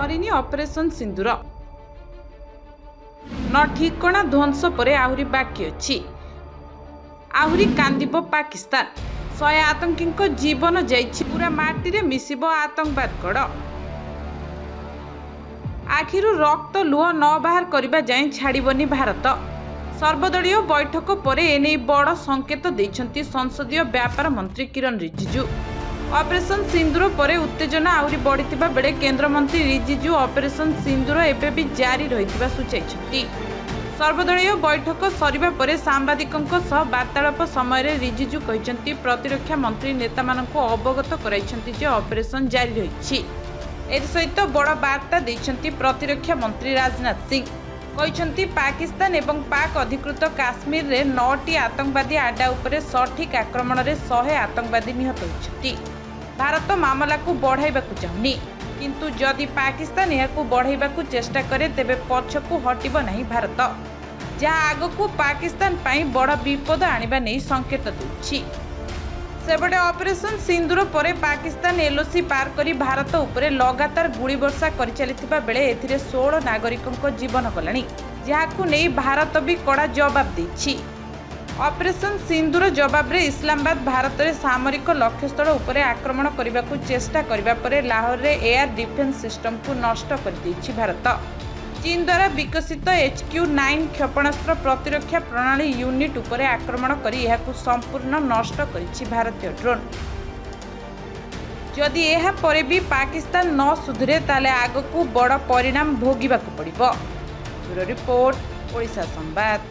सरिनी operation सिंदूर न ठिकणा ध्वंस परे आहुरी बाकी अछि। आहुरी कांदिबो पाकिस्तान। 100 आतंकी जीवन जाइछि पूरा माटी रे मिसिबो आतंकवाद गड़। आखिरु रक्त लुह न बाहर करिबा जाए छाड़िबनी भारत। सर्वदलीय बैठक परे एने बड़ संकेत दैछंती संसदीय व्यापार मंत्री किरण रिजिजू। ऑपरेशन सिंदूर परे उत्तेजना आहुरी बढ़िथिबा बेले केंद्र मंत्री रिजिजू ऑपरेशन सिंदूर एबे भी जारी रहिथिबा सूचाइछंती। सर्वदलीय बैठक सरिबा परे सांबादिकंक सह वार्तालाप समय रे रिजिजू कहिसंती प्रतिरक्षा मंत्री नेता मानक अवगत कराइछंती जे ऑपरेशन जारी रहिछि। एथि सहित बड़ वार्ता दैछंती प्रतिरक्षा मंत्री राजनाथ सिंह। कहिसंती पाकिस्तान एवं पाक अधिकृत काश्मीर रे 9टी आतंकवादी आडा उपरे सठिक आक्रमण रे 100 आतंकवादी निहत होइछंती। भारत मामला को बढ़ाइबाकू चाहुनी, किंतु जदि पाकिस्तान याकू बढ़ाइबाकू चेष्टा करे तेबे पछकू हटिबो नाही भारत, जहाँ आगकू पाकिस्तान पाई बड़ विपद आनिबा नै संकेत देछि। सेबडे ऑपरेशन सिंदूर परे पाकिस्तान एलओसी पार करी भारत उपरे लगातार गुली वर्षा करि चलिथिबा बेले एथिरे 16 नागरिकंक जीवन गलानी, जहाकू नै भारत भी कड़ा जवाब दैछि। ऑपरेशन सिंदूर जवाब रे इस्लामाबाद भारत रे सामरिक लक्ष्यस्थल उपरे आक्रमण करने चेष्टा करिबा परे लाहौर रे एयर डिफेंस सिस्टम को नष्ट कर दैछि भारत। चीन द्वारा विकसित HQ-9 क्षेपणास्त्र प्रतिरक्षा प्रणाली यूनिट उपरे आक्रमण करी एहाकू संपूर्ण नष्ट करिछि भारतीय ड्रोन। जदि एहा परे भी पाकिस्तान न सुधरे ताले आगकू बड़ परिणाम भोगिबाकू पड़िबो। ब्यूरो रिपोर्ट, ओडिशा संवाद।